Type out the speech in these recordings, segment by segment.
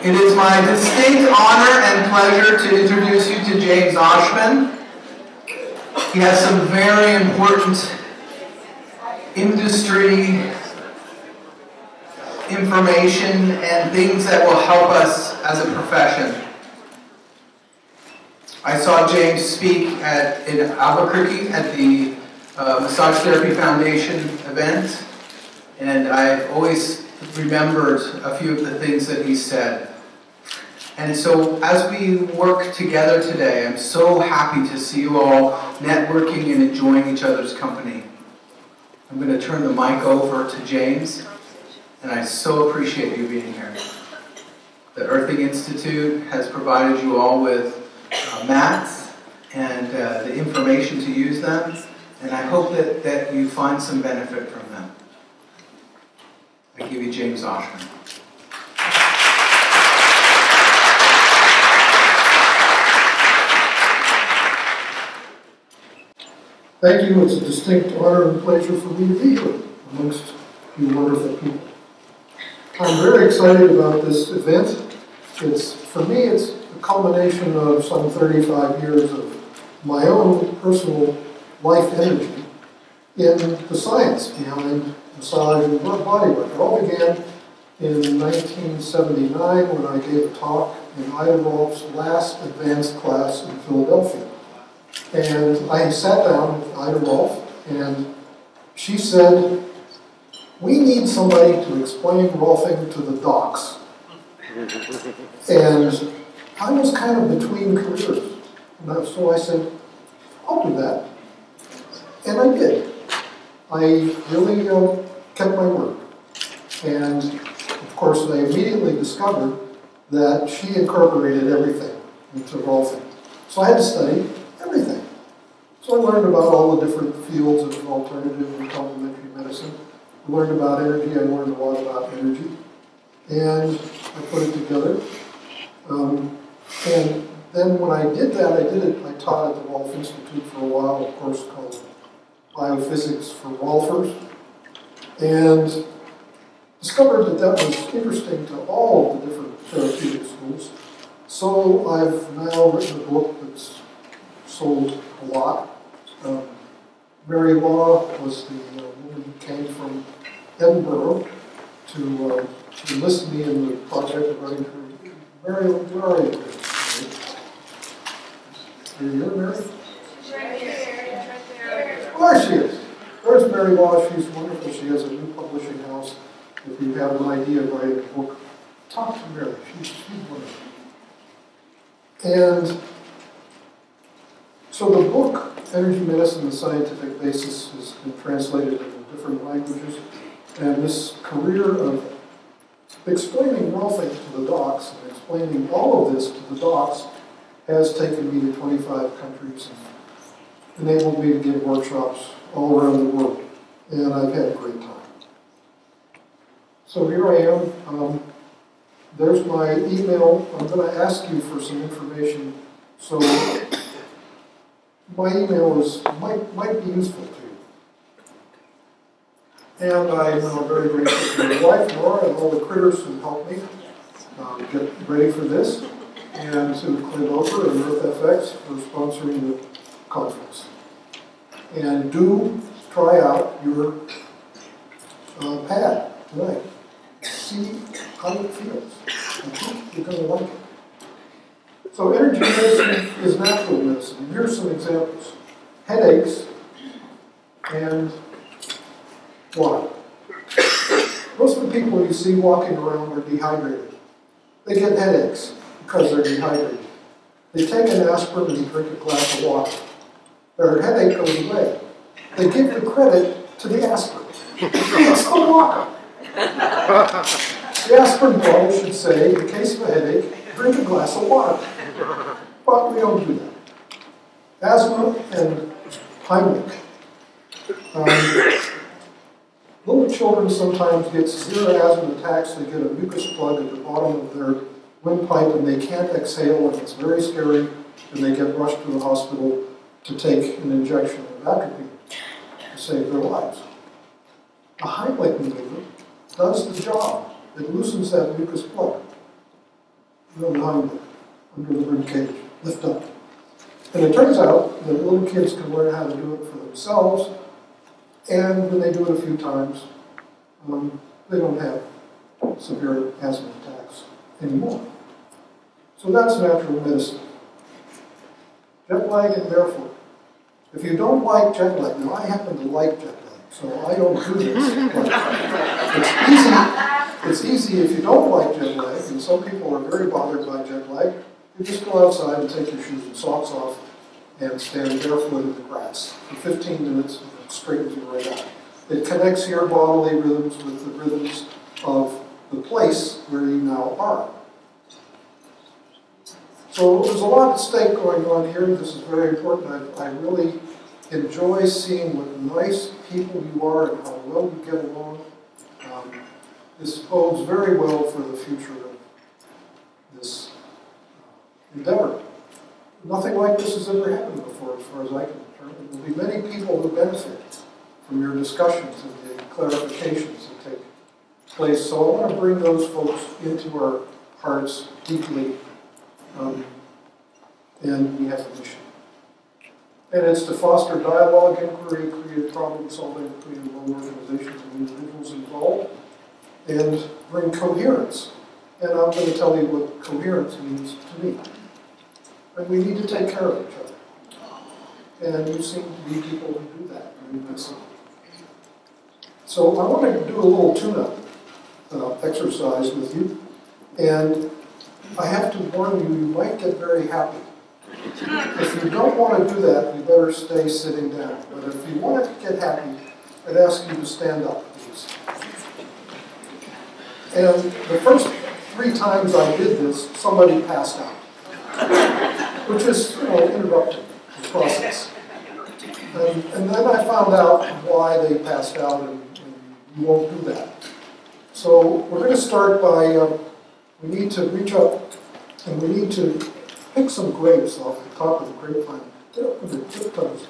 It is my distinct honor and pleasure to introduce you to James Oschman. He has some very important industry information and things that will help us as a profession. I saw James speak in Albuquerque at the Massage Therapy Foundation event, and I've always remembered a few of the things that he said. And so as we work together today, I'm so happy to see you all networking and enjoying each other's company. I'm going to turn the mic over to James, and I so appreciate you being here. The Earthing Institute has provided you all with mats and the information to use them, and I hope that you find some benefit from them. I give you James Oschman. Thank you. It's a distinct honor and pleasure for me to be here amongst you wonderful people. I'm very excited about this event. For me, it's a culmination of some 35 years of my own personal life energy in the science behind massage and bodywork. It all began in 1979 when I gave a talk in Ida Rolf's last advanced class in Philadelphia. And I sat down with Ida Rolf, and she said, "We need somebody to explain Rolfing to the docs." And I was kind of between careers. And so I said, "I'll do that." And I did. I really kept my word. And of course, I immediately discovered that she incorporated everything into Rolfing. So I had to study everything. So I learned about all the different fields of alternative and complementary medicine. I learned about energy. I learned a lot about energy. And I put it together. And then when I did that, I taught at the Rolf Institute for a while, a course called Biophysics for Rolfers. And discovered that was interesting to all of the different therapeutic schools. So I've now written a book that's sold a lot. Mary Law was the woman who came from Edinburgh to enlist me in the project of writing her. Mary, where are you? Are you here, Mary? She's right there. Oh, there she is. There's Mary Law. She's wonderful. She has a new publishing house. If you have an idea of writing a book, talk to Mary. She's wonderful. And so the book, Energy Medicine, the Scientific Basis, has been translated into different languages. And this career of explaining Rolfing to the docs and explaining all of this to the docs has taken me to 25 countries and enabled me to give workshops all around the world. And I've had a great time. So here I am. There's my email. I'm going to ask you for some information. So my email might be useful to you. And I'm very grateful to my wife, Laura, and all the critters who helped me get ready for this, and to Clint Oper and EarthFX for sponsoring the conference. And do try out your pad tonight. See how it feels. I think you're going to like it. So energy medicine is natural medicine. And here's some examples. Headaches and water. Most of the people you see walking around are dehydrated. They get headaches because they're dehydrated. They take an aspirin and drink a glass of water. Their headache goes away. They give the credit to the aspirin. It's the water. The aspirin bottle should say, in case of a headache, drink a glass of water. But we don't do that. Asthma and Heimlich. Little children sometimes get severe asthma attacks. They get a mucus plug at the bottom of their windpipe and they can't exhale, and it's very scary, and they get rushed to the hospital to take an injection of atropine to save their lives. A Heimlich maneuver does the job. It loosens that mucus plug. no behind it, under the rib cage, lift up. And it turns out that little kids can learn how to do it for themselves, and when they do it a few times, they don't have severe asthma attacks anymore. So that's natural medicine. Jet lag and barefoot. If you don't like jet lag, now I happen to like jet lag, so I don't do this. But it's easy if you don't like jet lag, and some people are very bothered by jet lag. You just go outside and take your shoes and socks off and stand barefoot in the grass for 15 minutes, and it straightens you right out. It connects your bodily rhythms with the rhythms of the place where you now are. So there's a lot at stake going on here. This is very important. I really enjoy seeing what nice people you are and how well you get along. This bodes very well for the future of this endeavor. Nothing like this has ever happened before, as far as I can determine. There will be many people who benefit from your discussions and the clarifications that take place. So I want to bring those folks into our hearts deeply, and we have a mission. And it's to foster dialogue, inquiry, create problem solving between the local organizations and individuals involved, and bring coherence. And I'm going to tell you what coherence means to me. And we need to take care of each other. And you seem to be people who do that very nicely. So I want to do a little tune-up exercise with you. And I have to warn you, you might get very happy. If you don't want to do that, you better stay sitting down. But if you want to get happy, I'd ask you to stand up, please. And the first 3 times I did this, somebody passed out, which is, interrupting the process. And then I found out why they passed out, and you won't do that. So we're going to start by, we need to reach up, and we need to pick some grapes off the top of the grapevine. Get up with your tiptoes.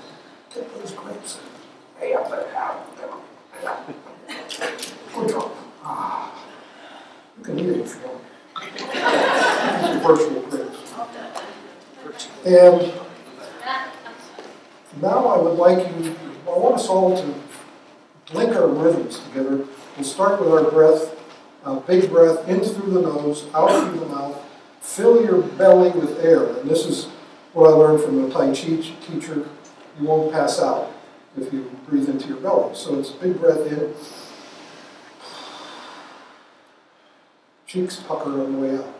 Get those grapes. Hey, up there. Good job. You can eat it if you want. These are virtual grapes. And now I would like you, I want us all to link our rhythms together. We'll start with our breath, big breath in through the nose, out through the mouth. Fill your belly with air. And this is what I learned from a Tai Chi teacher. You won't pass out if you breathe into your belly. So it's a big breath in. Cheeks pucker on the way out.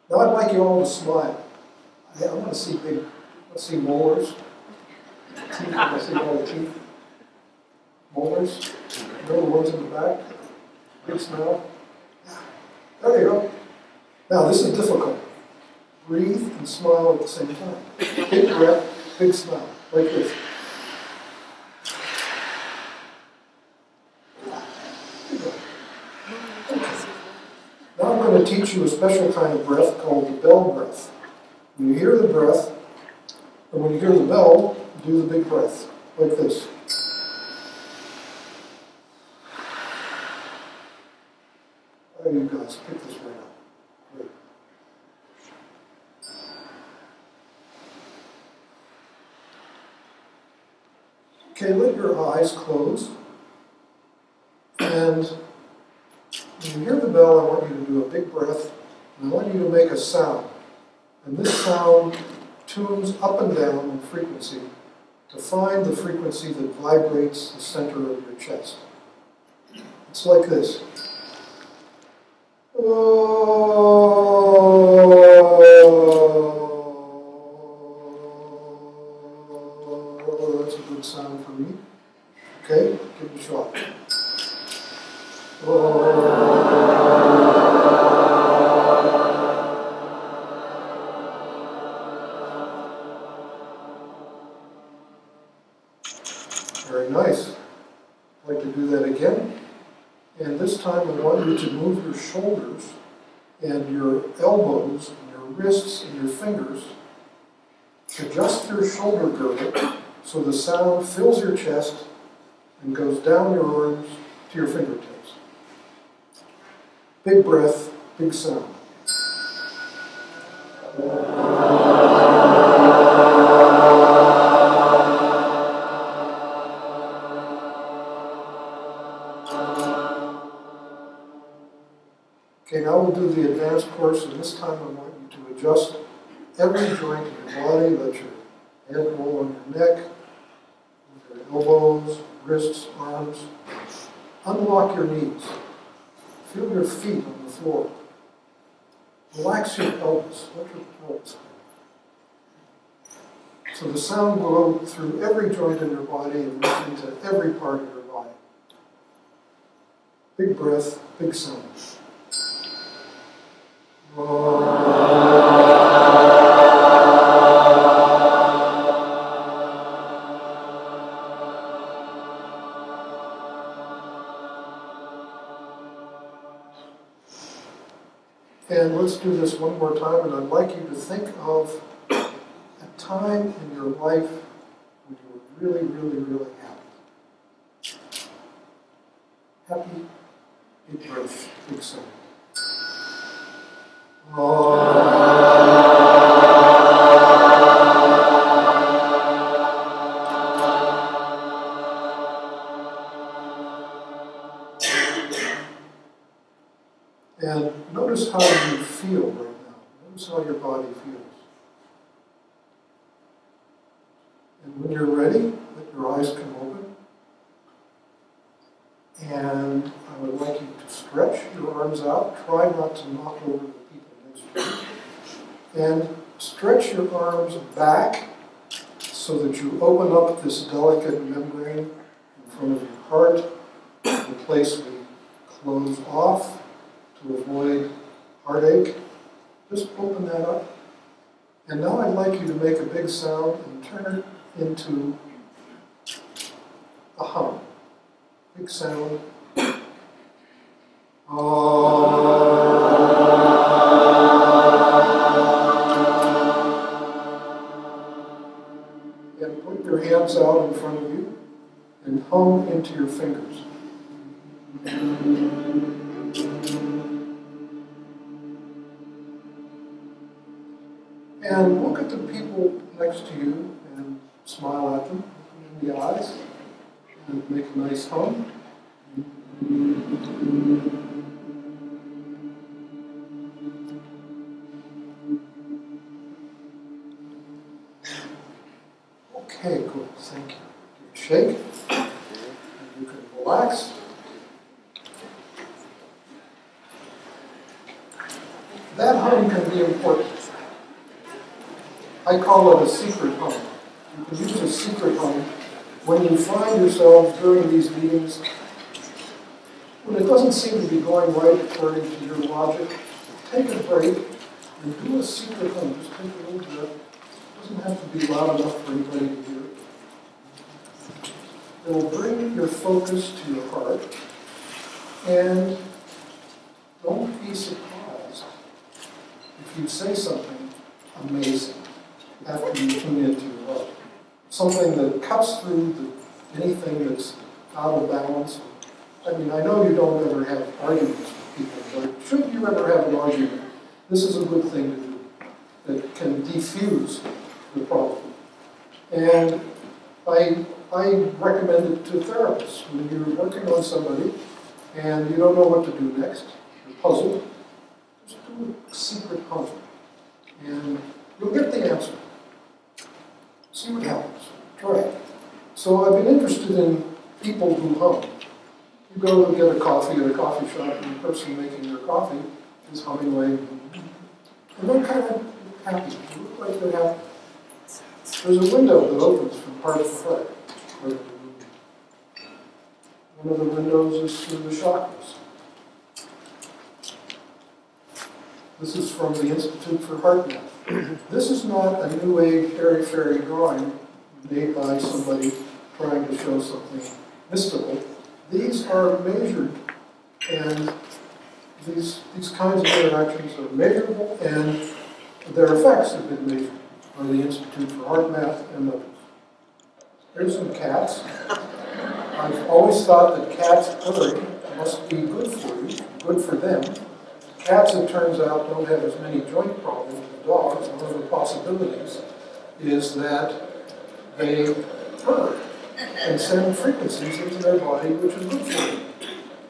Now I'd like you all to smile. I want to see let's see molars. Teeth, I want to see all the teeth. Molars. You know the ones in the back? Big smile. There you go. Now this is difficult. Breathe and smile at the same time. Big breath, big smile. Like this. Now I'm going to teach you a special kind of breath called the bell breath. When you hear the breath, and when you hear the bell, do the big breath, like this. Oh, you guys, pick this right up. Great. Okay, let your eyes close. And when you hear the bell, I want you to do a big breath, and I want you to make a sound. And this sound tunes up and down in frequency to find the frequency that vibrates the center of your chest. It's like this. Oh, that's a good sound for me. Okay, give it a shot. Very nice. I'd like to do that again. And this time I want you to move your shoulders and your elbows and your wrists and your fingers. Adjust your shoulder girdle so the sound fills your chest and goes down your arms to your fingertips. Big breath, big sound. Okay, now we'll do the advanced course, and this time I want you to adjust every joint in your body. Let your head roll on your neck, your elbows, wrists, arms. Unlock your knees. Feel your feet on the floor. Relax your pelvis. Let your pelvis go. So the sound will go through every joint in your body and reach into every part of your body. Big breath, big sound. And let's do this one more time, and I'd like you to think of a time in your life when you were really, really, really happy. Happy, big breath, big sound. And notice how you feel right now. Notice how your body feels. And when you're ready, let your eyes come open. And I would like you to stretch your arms out. Try not to knock over the people next to you. And stretch your arms back so that you open up this delicate membrane in front of your heart, the place we close off to avoid heartache. Just open that up. And now I'd like you to make a big sound and turn it into a hum. Big sound. And put your hands out in front of you and hum into your fingers. And look at the people next to you and smile at them, look them in the eyes, and make a nice hum. Okay, good, thank you. Give a shake, and you can relax. That hum can be important. I call it a secret hum. You can use a secret hum when you find yourselves during these meetings, when it doesn't seem to be going right according to your logic. Take a break and do a secret hum. Just take a little breath. It doesn't have to be loud enough for anybody to hear. It will bring your focus to your heart, and don't be surprised if you say something amazing after you tune into your heart. Something that cuts through anything that's out of balance. I mean, I know you don't ever have arguments with people, but should you ever have an argument, this is a good thing to do that can diffuse the problem. And I recommend it to therapists. When you're working on somebody and you don't know what to do next, you're puzzled, just do a secret hum. And you'll get the answer. See what happens. Try it. So I've been interested in people who hum. You go to get a coffee at a coffee shop, and the person making your coffee is humming away. And they're kind of happy. They look like they're happy. There's a window that opens from heart to heart. One of the windows is through the chakras. This is from the Institute for Heart Math. This is not a New Age airy-fairy drawing made by somebody trying to show something mystical. These are measured, and these kinds of interactions are measurable, and their effects have been measured by the Institute for Heart Math and others. Here's some cats. I've always thought that cats purring must be good for you, good for them, Cats, it turns out, don't have as many joint problems as dogs. One of the possibilities is that they purr and send frequencies into their body, which is good for them.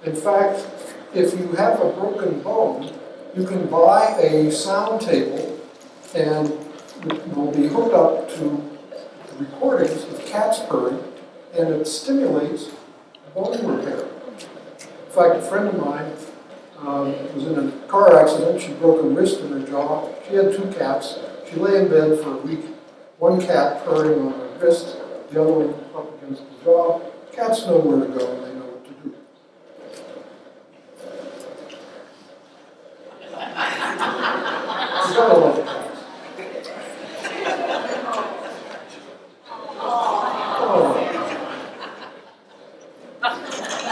In fact, if you have a broken bone, you can buy a sound table and it will be hooked up to recordings of cats purring, and it stimulates bone repair. In fact, a friend of mine was in a car accident. She broke a wrist in her jaw. She had 2 cats. She lay in bed for a week. One cat purring on her wrist, the other one up against the jaw. Cats know where to go and they know what to do. You gotta love cats.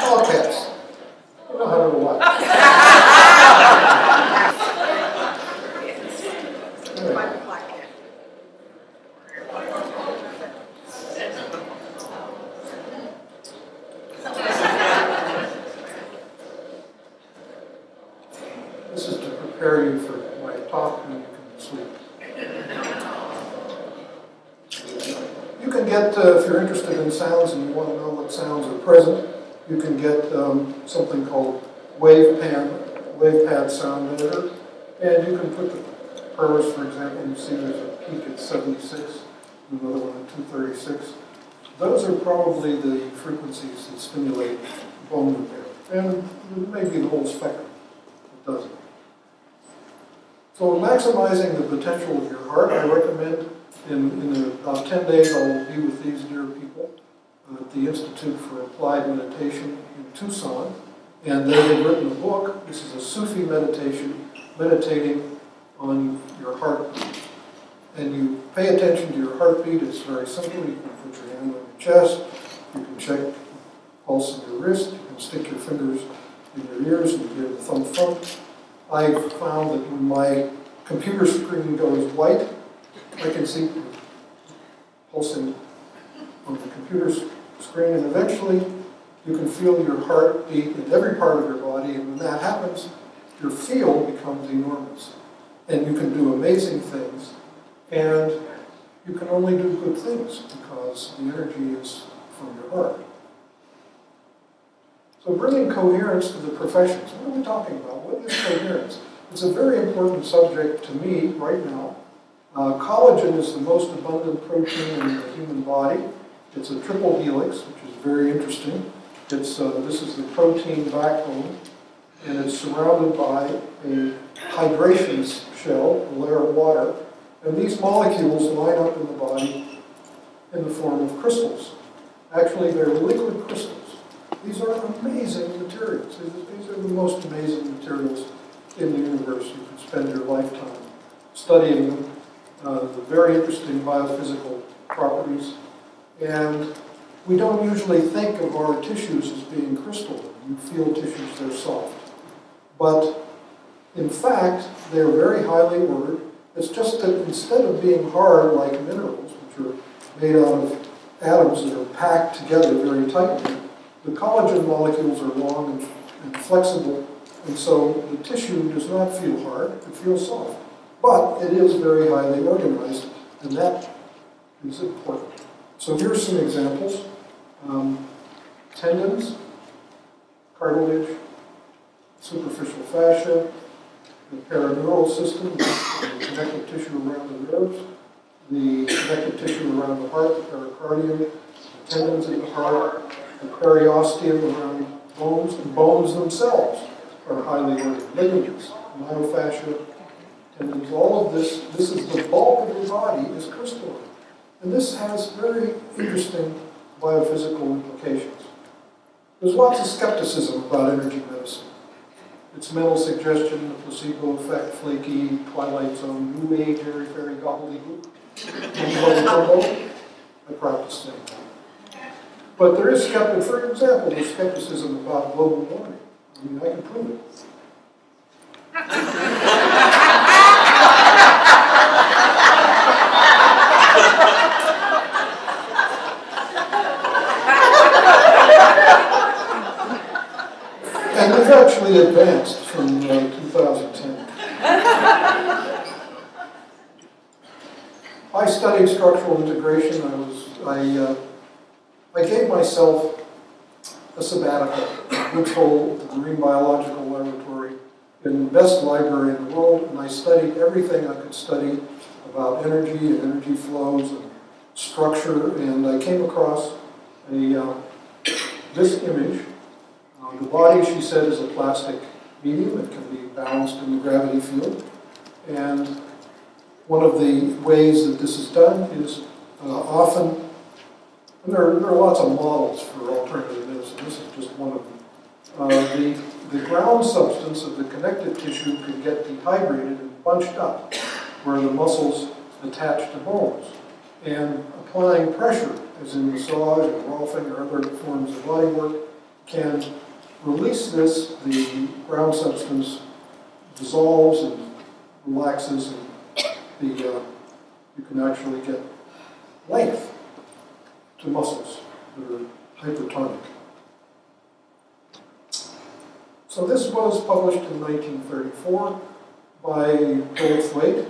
All cats. You know how to watch. This is to prepare you for my talk and you can sleep. You can get, if you're interested in sounds and you want to know what sounds are present, you can get something called WavePad Sound Editor, and you can put the purrs, for example. You see there's a peak at 76, another one at 236. Those are probably the frequencies that stimulate bone repair, and maybe the whole spectrum that does it. So maximizing the potential of your heart, I recommend in about 10 days I will be with these dear people at the Institute for Applied Meditation in Tucson, and they have written a book. This is a Sufi meditation, meditating on your heartbeat. And you pay attention to your heartbeat. It's very simple. You can put your hand on your chest, you can check the pulse of your wrist, you can stick your fingers in your ears and you get a thump. I've found that when my computer screen goes white, I can see pulsing on the computer screen, and eventually you can feel your heart beat in every part of your body, and when that happens, your field becomes enormous. And you can do amazing things, and you can only do good things because the energy is from your heart. So bringing coherence to the professions. What are we talking about? What is coherence? It's a very important subject to me right now. Collagen is the most abundant protein in the human body. It's a triple helix, which is very interesting. This is the protein backbone, and it's surrounded by a hydration shell, a layer of water, and these molecules line up in the body in the form of crystals. Actually, they're liquid crystals. These are amazing materials. These are the most amazing materials in the universe. You could spend your lifetime studying them. The very interesting biophysical properties. And we don't usually think of our tissues as being crystalline. You feel tissues, they're soft. But in fact, they're very highly ordered. It's just that instead of being hard like minerals, which are made out of atoms that are packed together very tightly, the collagen molecules are long and flexible, and so the tissue does not feel hard, it feels soft. But it is very highly organized, and that is important. So here's some examples. Tendons, cartilage, superficial fascia, the paraneural system, the connective tissue around the nerves, the connective tissue around the heart, the pericardium, the tendons in the heart, the periosteum around bones, and bones themselves are highly ordered. Ligaments, myofascia, tendons, all of this is the bulk of your body is crystalline. And this has very interesting biophysical implications. There's lots of skepticism about energy medicine. It's mental suggestion, the placebo effect, flaky, Twilight Zone, New Age, airy-fairy gobbledygook. I practice saying that. But there is skepticism. For example, there's skepticism about global warming. I mean, I can prove it. And we've actually advanced from 2010 studied structural integration. I gave myself a sabbatical. I went to the Marine Biological Laboratory in the best library in the world, and I studied everything I could study about energy and energy flows and structure, and I came across this image. The body, she said, is a plastic medium. It can be balanced in the gravity field. And one of the ways that this is done is often, and there are lots of models for alternative medicine. This is just one of them. The ground substance of the connective tissue could get dehydrated and bunched up where the muscles attach to bones. And applying pressure, as in massage or rolfing or other forms of body work, can release this. The ground substance dissolves and relaxes, and you can actually get length to muscles that are hypertonic. So this was published in 1934 by Goldthwait.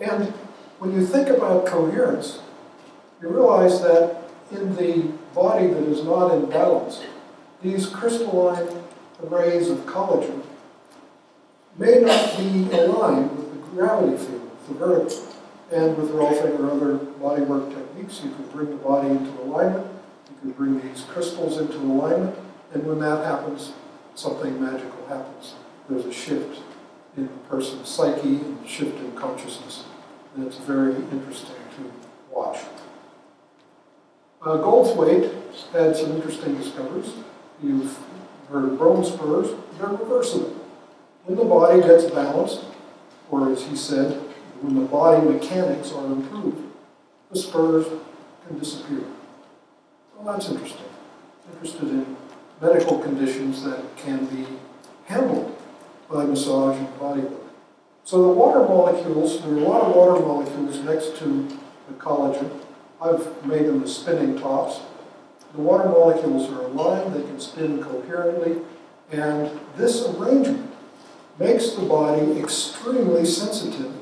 And when you think about coherence, you realize that in the body that is not in balance, these crystalline arrays of collagen may not be aligned with the gravity field, the vertical. And with rolfing or other bodywork techniques, you can bring the body into alignment, you can bring these crystals into alignment, and when that happens, something magical happens. There's a shift in the person's psyche and a shift in consciousness. And it's very interesting to watch. Goldthwait had some interesting discoveries. You've heard bone spurs. They're reversible. When the body gets balanced, or as he said, when the body mechanics are improved, the spurs can disappear. Well, that's interesting. Interested in medical conditions that can be handled by massage and body work. So the water molecules, there are a lot of water molecules next to the collagen. I've made them as spinning tops. The water molecules are aligned, they can spin coherently, and this arrangement makes the body extremely sensitive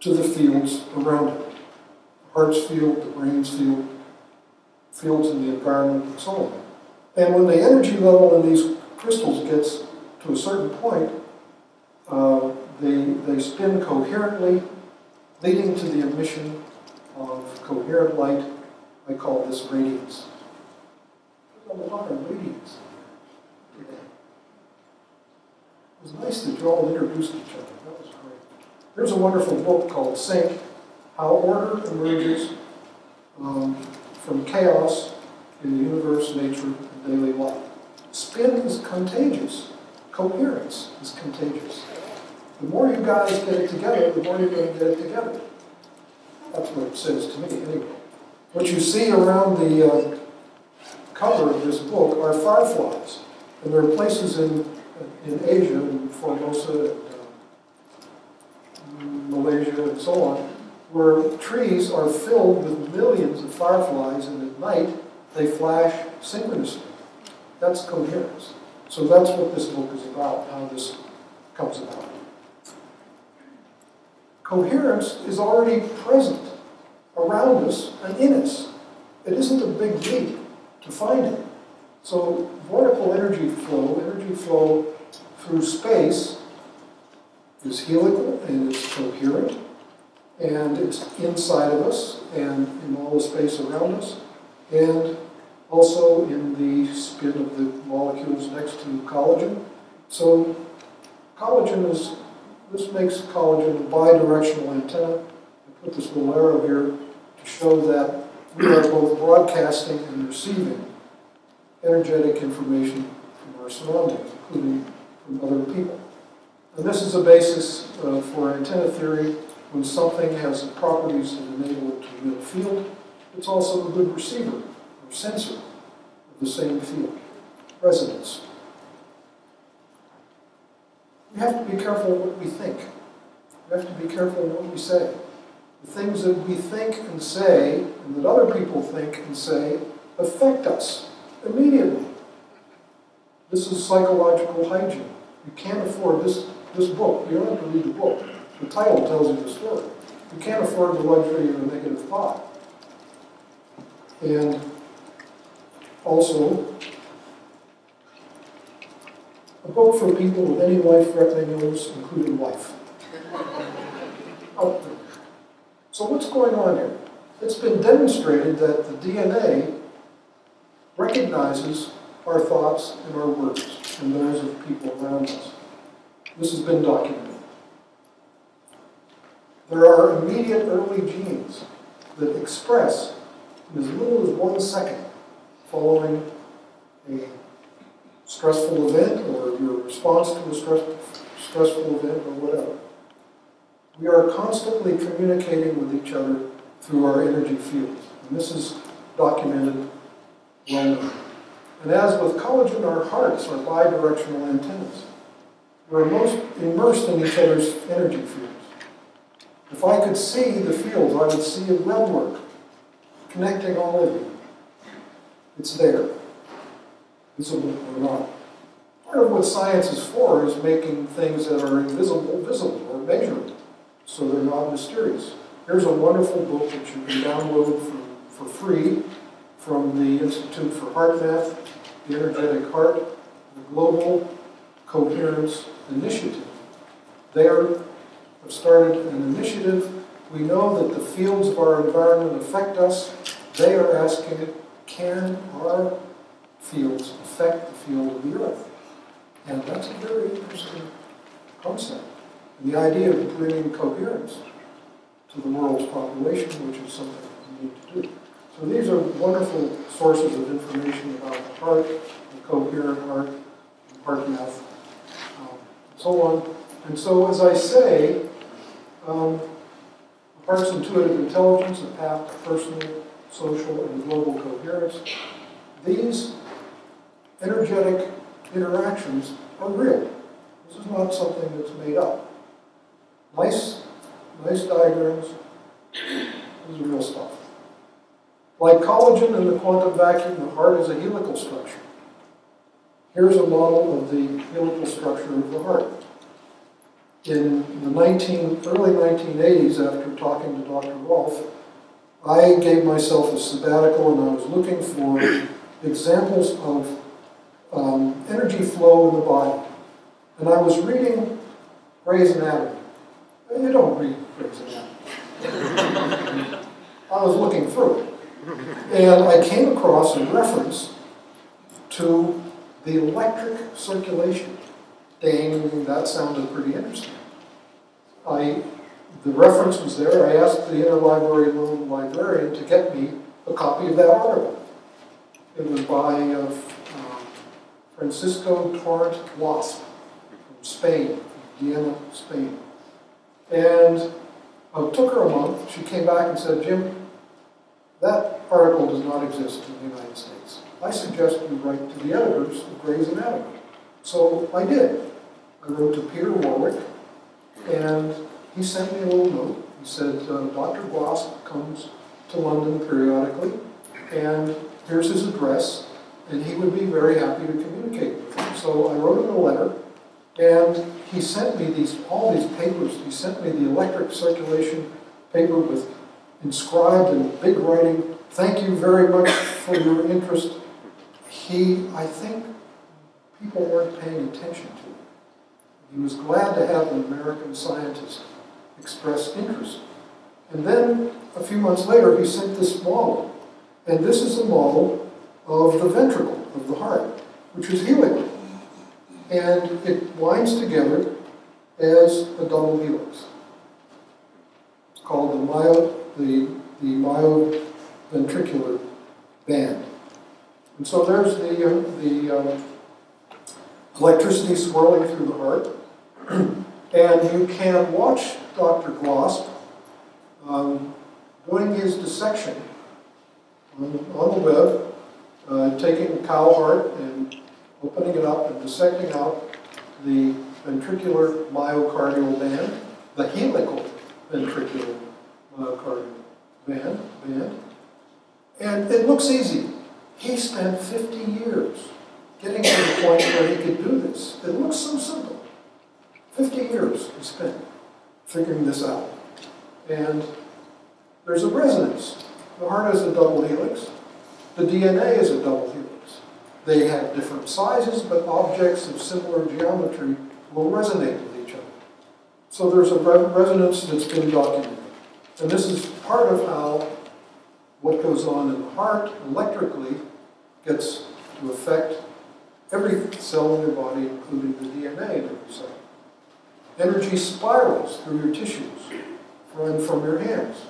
to the fields around it. The heart's field, the brain's field, fields in the environment, and so on. And when the energy level in these crystals gets to a certain point, they spin coherently, leading to the emission of coherent light. I call this radiance. There's a lot of radiance today. It was nice that you all introduced each other. That was great. There's a wonderful book called Sync, How Order Emerges from Chaos in the Universe, Nature, and Daily Life. Spin is contagious. Coherence is contagious. The more you guys get it together, the more you're going to get it together. That's what it says to me, anyway. What you see around the cover of this book are fireflies. And there are places in Asia, in Formosa, Malaysia, and so on, where trees are filled with millions of fireflies, and at night they flash synchronously. That's coherence. So that's what this book is about, how this comes about. Coherence is already present around us and in us. It isn't a big leap to find it. So vertical energy flow through space is helical and it's coherent, and it's inside of us and in all the space around us, and also in the spin of the molecules next to collagen. So collagen is, this makes collagen a bidirectional antenna. I put this little arrow here to show that we are both broadcasting and receiving energetic information from our surroundings, including from other people. And this is a basis for antenna theory. When something has the properties that enable it to emit a field, it's also a good receiver or sensor of the same field, resonance. We have to be careful what we think. We have to be careful what we say. The things that we think and say, and that other people think and say, affect us immediately. This is psychological hygiene. You can't afford this book. You don't have to read the book. The title tells you the story. You can't afford the luxury of a negative thought. And also, a book for people with any life-threatening illness, including life. Oh. So what's going on here? It's been demonstrated that the DNA recognizes our thoughts and our words and those of people around us. This has been documented. There are immediate early genes that express in as little as 1 second following a stressful event or your response to a stressful event or whatever. We are constantly communicating with each other through our energy fields. And this is documented well known. And as with collagen, our hearts are bidirectional antennas. We're most immersed in each other's energy fields. If I could see the fields, I would see a webwork connecting all of you. It's there, visible or not. Part of what science is for is making things that are invisible visible or measurable, so they're not mysterious. Here's a wonderful book that you can download for free from the Institute for Heart Math, the Energetic Heart, the Global Coherence Initiative. They have started an initiative. We know that the fields of our environment affect us. They are asking, can our fields affect the field of the earth? And that's a very interesting concept. And the idea of bringing coherence to the world's population, which is something we need to do. So these are wonderful sources of information about the heart, the coherent heart, heart math, and so on. And so, as I say, the heart's intuitive intelligence, a path to personal, social, and global coherence. These energetic interactions are real. This is not something that's made up. Nice diagrams. This is real stuff. Like collagen in the quantum vacuum, the heart is a helical structure. Here's a model of the helical structure of the heart. In the early 1980s, after talking to Dr. Rolfe, I gave myself a sabbatical and I was looking for examples of energy flow in the body. And I was reading Gray's Anatomy. You don't read Gray's Anatomy. I was looking through it. And I came across a reference to the electric circulation. Dang, that sounded pretty interesting. The reference was there. I asked the interlibrary loan librarian to get me a copy of that article. It was by Francisco Torrent Wasp from Spain, from Vienna, Spain. And it took her a month. She came back and said, Jim, that article does not exist in the United States. I suggest you write to the editors of Gray's Anatomy. So I did. I wrote to Peter Warwick, and he sent me a little note. He said, Dr. Wasp comes to London periodically, and here's his address, and he would be very happy to communicate with him. So I wrote him a letter, and he sent me all these papers. He sent me the electric circulation paper with inscribed in big writing, thank you very much for your interest. I think people weren't paying attention to it. He was glad to have an American scientist express interest. And then, a few months later, he sent this model. And this is a model of the ventricle of the heart, which is helical. And it winds together as a double helix. It's called the myoventricular band. And so there's the electricity swirling through the heart. And you can watch Dr. Wasp doing his dissection on the web, taking a cow heart and opening it up and dissecting out the ventricular myocardial band, the helical ventricular myocardial band. And it looks easy. He spent 50 years getting to the point where he could do this. It looks so simple. 50 years he spent. figuring this out. And there's a resonance. The heart is a double helix. The DNA is a double helix. They have different sizes, but objects of similar geometry will resonate with each other. So there's a resonance that's been documented. And this is part of how what goes on in the heart electrically gets to affect every cell in your body, including the DNA in every cell. Energy spirals through your tissues and from your hands.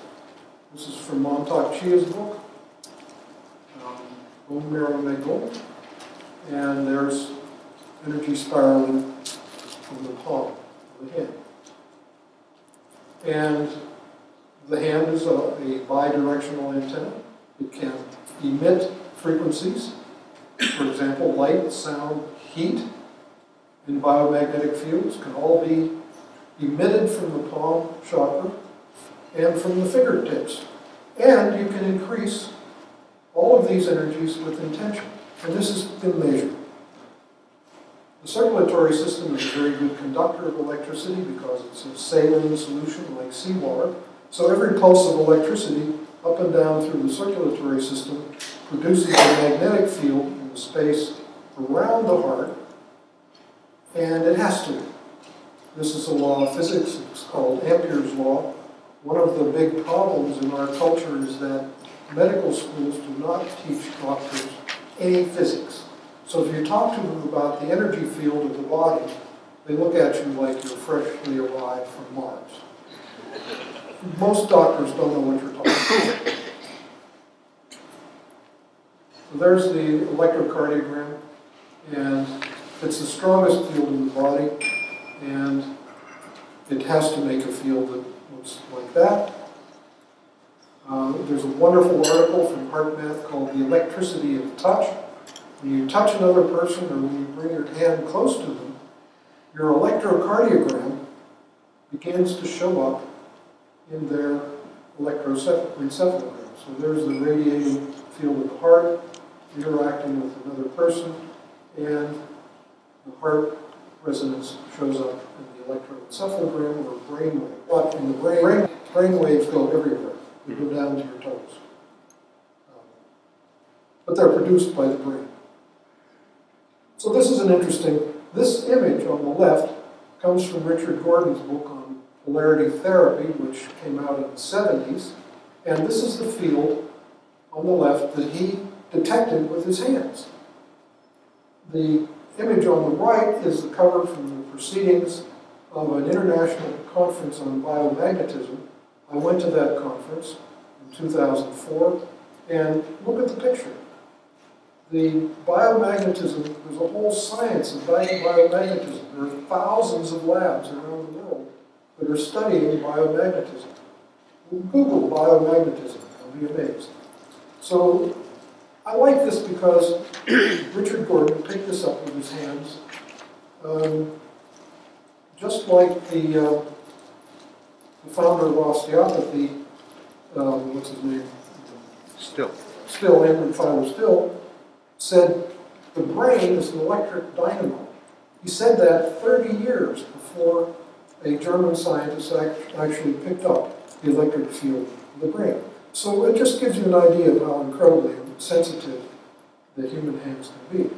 This is from Montauk Chia's book, Bone Marrow Made Gold. And there's energy spiraling from the palm of the hand. And the hand is a bidirectional antenna. It can emit frequencies. For example, light, sound, heat, and biomagnetic fields can all be emitted from the palm chakra and from the fingertips. And you can increase all of these energies with intention. And this has been measured. The circulatory system is a very good conductor of electricity because it's a saline solution like seawater. So every pulse of electricity up and down through the circulatory system produces a magnetic field in the space around the heart, and it has to. This is a law of physics. It's called Ampere's law. One of the big problems in our culture is that medical schools do not teach doctors any physics. So if you talk to them about the energy field of the body, they look at you like you're freshly arrived from Mars. Most doctors don't know what you're talking about. So there's the electrocardiogram, and it's the strongest field in the body, and it has to make a field that looks like that. There's a wonderful article from HeartMath called The Electricity of Touch. When you touch another person or when you bring your hand close to them, your electrocardiogram begins to show up in their electroencephalogram. So there's the radiating field of the heart interacting with another person, and the heart resonance shows up in the electroencephalogram or brainwave. But in the brain waves go everywhere. They go down to your toes. But they're produced by the brain. So this is an interesting, this image on the left comes from Richard Gordon's book on polarity therapy, which came out in the 70s. And this is the field on the left that he detected with his hands. The image on the right is the cover from the proceedings of an international conference on biomagnetism. I went to that conference in 2004, and look at the picture. The biomagnetism, there's a whole science of biomagnetism. There are thousands of labs around the world that are studying biomagnetism. Google biomagnetism, you'll be amazed. So I like this because Richard Gordon picked this up with his hands, just like the founder of osteopathy, what's his name? Still, Edmund Philo Still, said the brain is an electric dynamo. He said that 30 years before a German scientist actually picked up the electric field of the brain. So it just gives you an idea of how incredibly sensitive the human hands can be.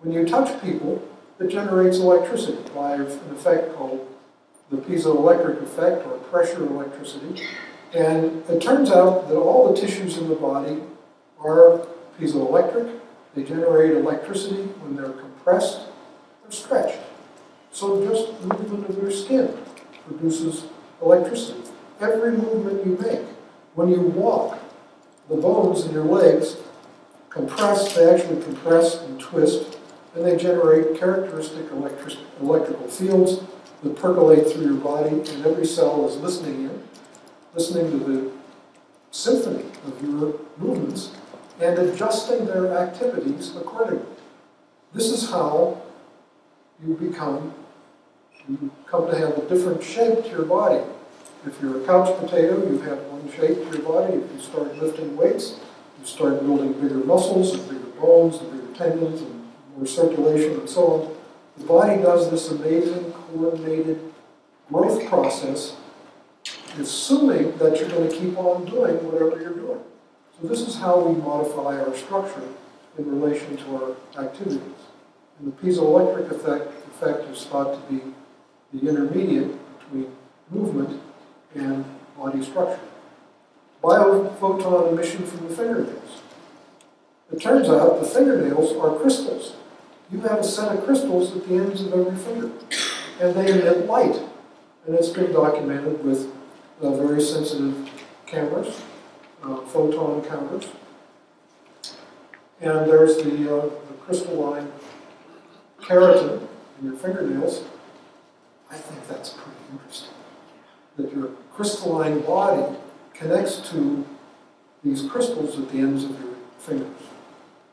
When you touch people, it generates electricity by an effect called the piezoelectric effect, or pressure electricity. And it turns out that all the tissues in the body are piezoelectric. They generate electricity when they're compressed or stretched. So just movement of your skin produces electricity. Every movement you make, when you walk, the bones in your legs compress, they actually compress and twist, and they generate characteristic electrical fields that percolate through your body, and every cell is listening to the symphony of your movements, and adjusting their activities accordingly. This is how you come to have a different shape to your body. If you're a couch potato, you have one shape to your body. If you start lifting weights, you start building bigger muscles and bigger bones and bigger tendons and more circulation and so on. The body does this amazing coordinated growth process assuming that you're going to keep on doing whatever you're doing. So this is how we modify our structure in relation to our activities. And the piezoelectric effect is thought to be the intermediate between movement and body structure. Biophoton emission from the fingernails. It turns out the fingernails are crystals. You have a set of crystals at the ends of every finger, and they emit light. And it's been documented with very sensitive cameras, photon counters. And there's the crystalline keratin in your fingernails. I think that's pretty interesting, that your crystalline body connects to these crystals at the ends of your fingers.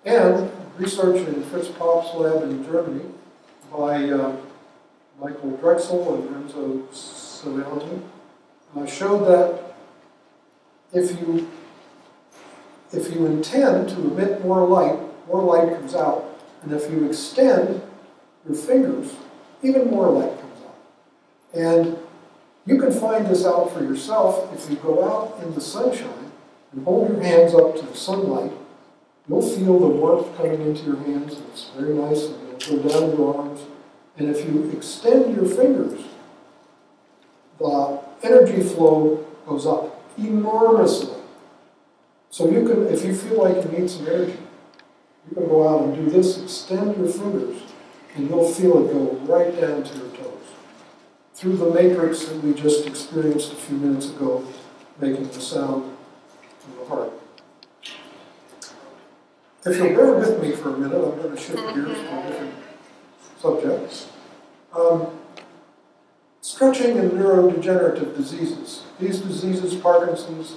And research in Fritz Popp's lab in Germany by Michael Drexel and Renzo Celiani showed that if you intend to emit more light comes out. And if you extend your fingers, even more light comes out. And you can find this out for yourself if you go out in the sunshine and hold your hands up to the sunlight. You'll feel the warmth coming into your hands, and it's very nice, and it'll go down your arms. And if you extend your fingers, the energy flow goes up enormously. So you can, if you feel like you need some energy, you can go out and do this, extend your fingers, and you'll feel it go right down to your toes. Through the matrix that we just experienced a few minutes ago, making the sound from the heart. If you'll bear with me for a minute, I'm going to shift gears to a different subject. Stretching and neurodegenerative diseases. These diseases, Parkinsons,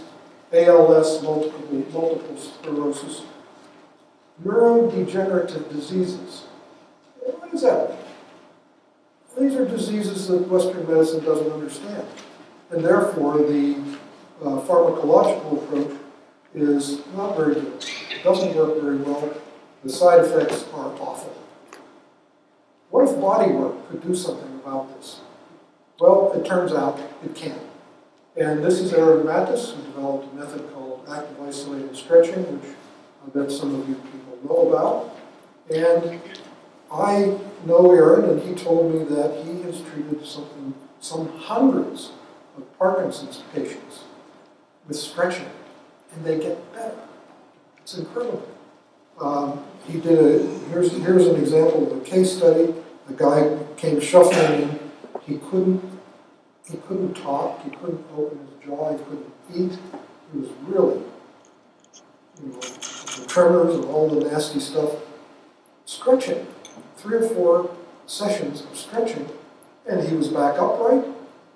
ALS, multiple sclerosis, neurodegenerative diseases. What is that? These are diseases that Western medicine doesn't understand. And therefore, the pharmacological approach is not very good. It doesn't work very well. The side effects are awful. What if body work could do something about this? Well, it turns out it can. And this is Aaron Mattis, who developed a method called active isolated stretching, which I bet some of you people know about. And I know Aaron, and he told me that he has treated some hundreds of Parkinson's patients with stretching, and they get better. It's incredible. He did here's an example of a case study. The guy came shuffling in. He couldn't talk. He couldn't open his jaw. He couldn't eat. He was really, the tremors and all the nasty stuff. Stretching. 3 or 4 sessions of stretching, and he was back upright.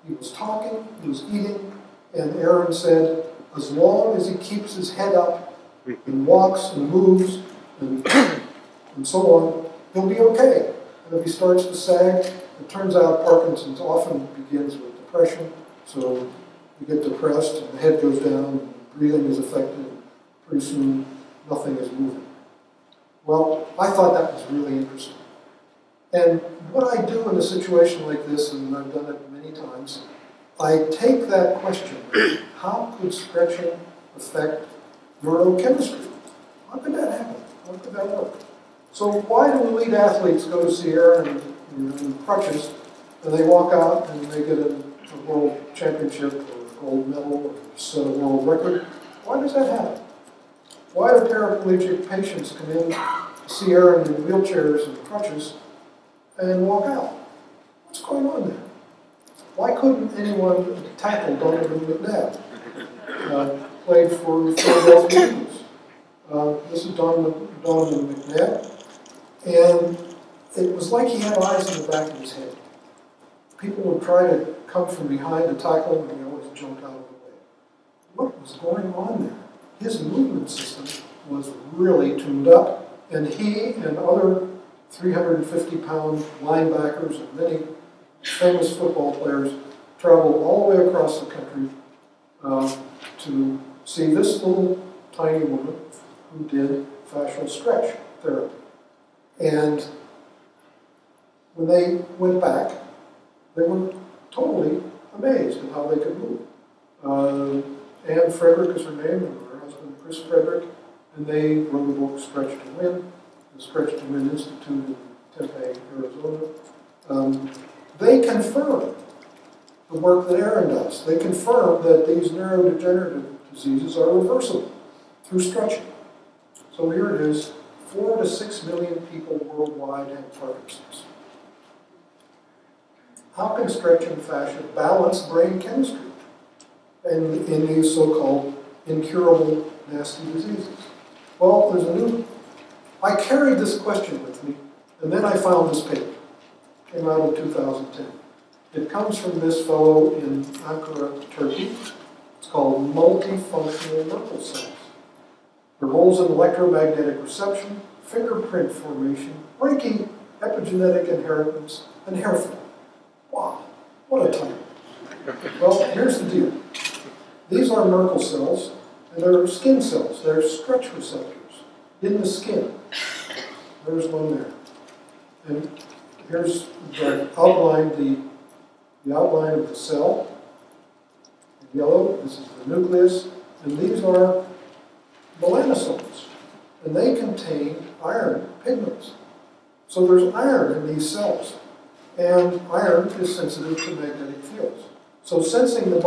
He was talking. He was eating. And Aaron said, as long as he keeps his head up and walks and moves and so on, he'll be okay. And if he starts to sag, it turns out Parkinson's often begins with depression, so you get depressed and the head goes down, and breathing is affected, and pretty soon nothing is moving. Well, I thought that was really interesting. And what I do in a situation like this, and I've done it many times, I take that question, how could stretching affect neurochemistry? How could that happen? How could that work? So why do elite athletes go to see Aaron in crutches, and they walk out and they get a world championship or a gold medal or set a world record? Why does that happen? Why do paraplegic patients come in to see Aaron in wheelchairs and crutches and walk out? What's going on there? Why couldn't anyone tackle Donovan McNabb? Played for Philadelphia Eagles. This is Donovan McNabb. And it was like he had eyes in the back of his head. People would try to come from behind to tackle him, and he always jumped out of the way. What was going on there? His movement system was really tuned up, and he and other 350-pound linebackers and many famous football players traveled all the way across the country to see this little tiny woman who did fascial stretch therapy. And when they went back, they were totally amazed at how they could move. Anne Frederick is her name, and her husband Chris Frederick, and they wrote a book, Stretch to Win, the Stretch to Win Institute in Tempe, Arizona. They confirm the work that Aaron does. They confirm that these neurodegenerative diseases are reversible through stretching. So here it is, 4 to 6 million people worldwide have Parkinson's. How can stretching and fascia balance brain chemistry in these so-called incurable nasty diseases? Well, I carried this question with me, and then I found this paper. It came out in 2010. It comes from this fellow in Ankara, Turkey. It's called Multifunctional Merkel cells. Their roles in electromagnetic reception, fingerprint formation, breaking epigenetic inheritance, and hair fall. Wow, what a title. Well, here's the deal. These are Merkel cells, and they're skin cells. They're stretch receptors in the skin. There's one there. And here's the outline, the outline of the cell. In yellow, this is the nucleus, and these are melanosomes, and they contain iron pigments. So there's iron in these cells, and iron is sensitive to magnetic fields. So sensing the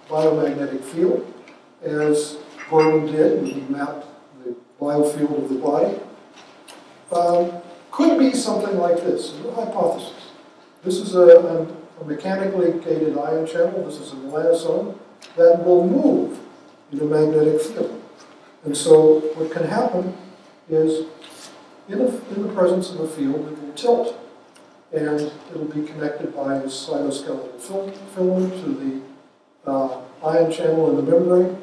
biomagnetic field, as Gordon did when he mapped the biofield of the body, could be something like this, a hypothesis. This is a mechanically gated ion channel. This is a melanosome that will move in a magnetic field. And so what can happen is, in the presence of a field, it will tilt, and it'll be connected by a cytoskeletal filament to the ion channel in the membrane.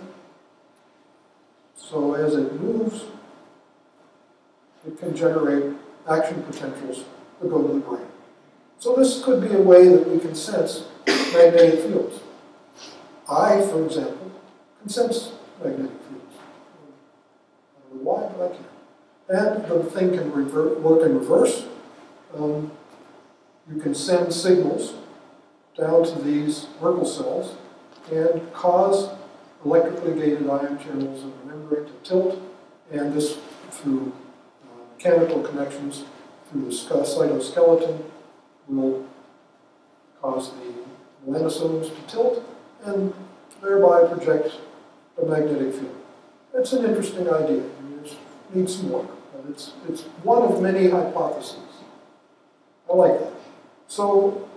So as it moves, it can generate action potentials that go to the brain. So this could be a way that we can sense magnetic fields. I, for example, can sense magnetic fields. I don't know why, but I can. And the thing can work in reverse. You can send signals down to these Merkel cells and cause electrically gated ion channels in the membrane to tilt, and this through mechanical connections through the cytoskeleton will cause the melanosomes to tilt and thereby project a magnetic field. It's an interesting idea. I mean, it needs some work, but it's one of many hypotheses. I like that. So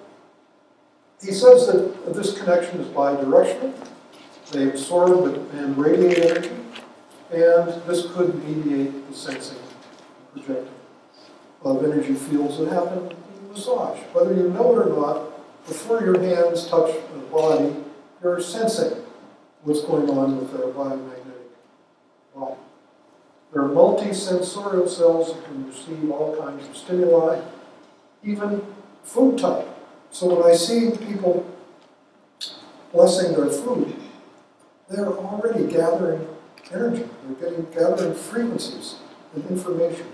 he says that this connection is bidirectional. They absorb and radiate energy, and this could mediate the sensing and projecting of energy fields that happen in massage. Whether you know it or not, before your hands touch the body, you're sensing what's going on with their biomagnetic body. There are multisensorial cells that can receive all kinds of stimuli, even food type. So when I see people blessing their food, they're already gathering energy. They're gathering frequencies and information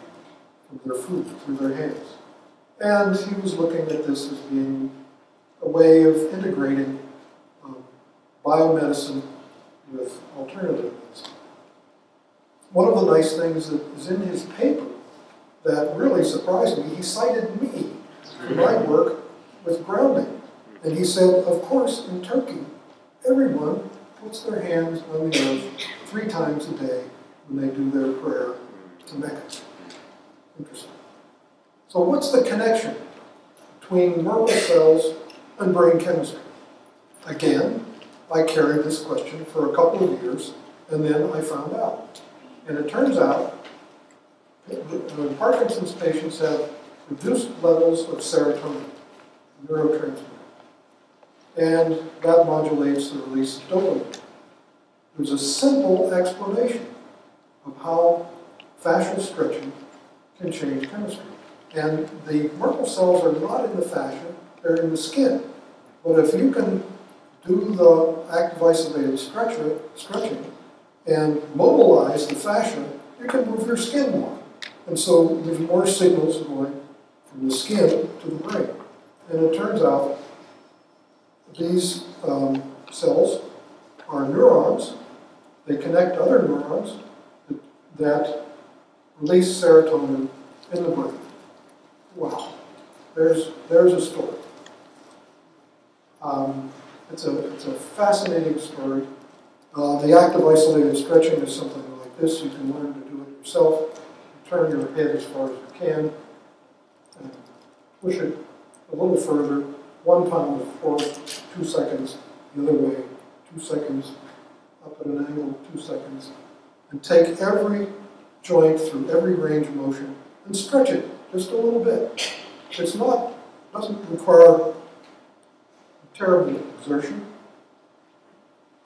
from their food through their hands. And he was looking at this as being a way of integrating biomedicine with alternative medicine. One of the nice things that is in his paper that really surprised me, he cited me for my work with grounding. And he said, of course, in Turkey, everyone puts their hands on the earth 3 times a day when they do their prayer to Mecca. Interesting. So what's the connection between Merkel cells and brain chemistry? Again, I carried this question for a couple of years, and then I found out. And it turns out that Parkinson's patients have reduced levels of serotonin, a neurotransmitter. And that modulates the release of dopamine. There's a simple explanation of how fascial stretching can change chemistry. And the Merkel cells are not in the fascia, they're in the skin. But if you can do the active isolated stretching and mobilize the fascia, you can move your skin more. And so there's more signals going from the skin to the brain. And it turns out these cells are neurons. They connect other neurons that release serotonin in the brain. Wow, there's a story. It's a fascinating story. The active isolated stretching is something like this. You can learn to do it yourself. You turn your head as far as you can and push it a little further. 1 pound of force, 2 seconds. The other way, 2 seconds. Up at an angle, 2 seconds. And take every joint through every range of motion and stretch it just a little bit. Doesn't require terrible exertion.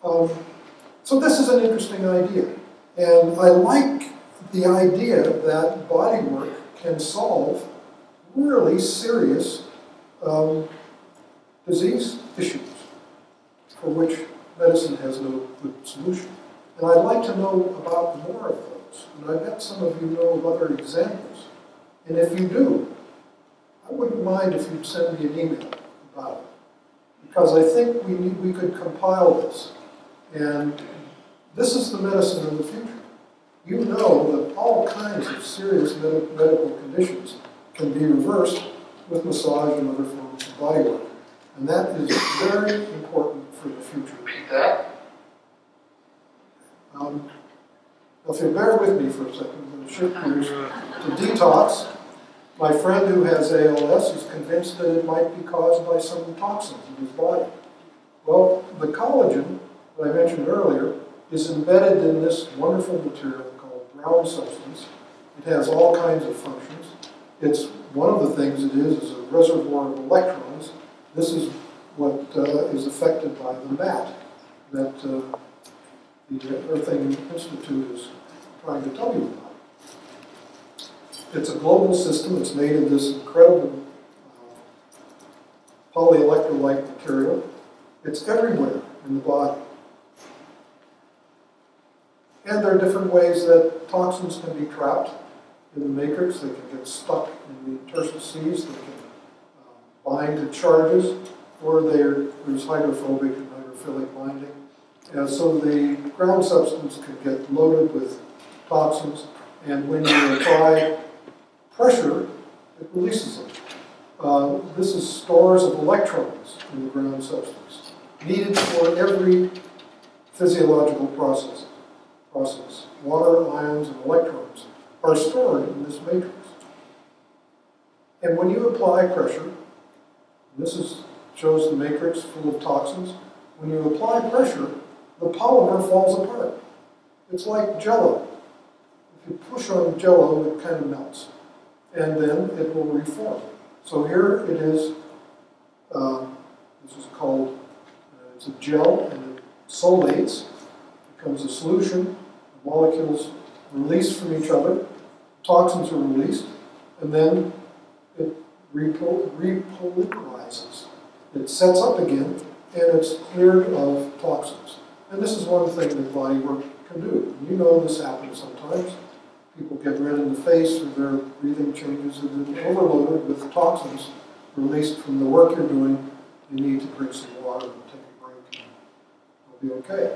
So this is an interesting idea. And I like the idea that body work can solve really serious disease issues for which medicine has no good solution. And I'd like to know about more of those. And I bet some of you know of other examples. And if you do, I wouldn't mind if you'd send me an email about it. Because I think we could compile this. And this is the medicine of the future. You know that all kinds of serious medical conditions can be reversed with massage and other forms of body work. And that is very important for the future. Repeat that. Now, if you'll bear with me for a second, I'm going to shift gears to detox. My friend who has ALS is convinced that it might be caused by some toxins in his body. Well, the collagen that I mentioned earlier is embedded in this wonderful material called ground substance. It has all kinds of functions. It's one of the things it is a reservoir of electrons. This is what is affected by the mat that the Earthing Institute is trying to tell you about. It's a global system. It's made of this incredible polyelectrolyte material. It's everywhere in the body. And there are different ways that toxins can be trapped in the matrix. They can get stuck in the interstices. They can bind to charges, or there's hydrophobic and hydrophilic binding. And so the ground substance can get loaded with toxins, and when you apply pressure, it releases them. This is stores of electrons in the ground substance, needed for every physiological process. Water, ions, and electrons are stored in this matrix. And when you apply pressure, shows the matrix full of toxins, when you apply pressure, the polymer falls apart. It's like Jell-O. If you push on Jell-O, it kind of melts. And then it will reform. So here it is, this is called, it's a gel, and it solates, becomes a solution, the molecules release from each other, toxins are released, and then it repolymerizes. It sets up again, and it's cleared of toxins. And this is one thing that body work can do. You know this happens sometimes. People get red in the face, or their breathing changes, and then overloaded with toxins released from the work you're doing. You need to drink some water and take a break, and you'll be okay.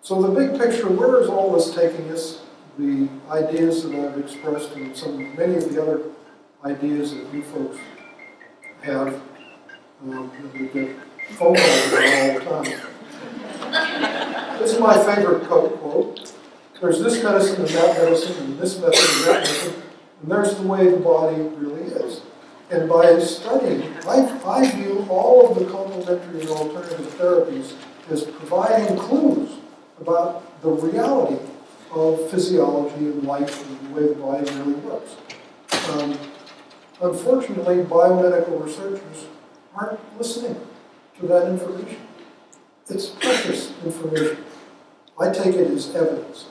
So the big picture, where is all this taking us? The ideas that I've expressed, and many of the other ideas that you folks have, that we get phone calls about all the time. This is my favorite quote. There's this medicine and that medicine, and this method and that method, and there's the way the body really is. And by studying, I view all of the complementary and alternative therapies as providing clues about the reality of physiology and life and the way the body really works. Unfortunately, biomedical researchers aren't listening to that information. It's precious information. I take it as evidence.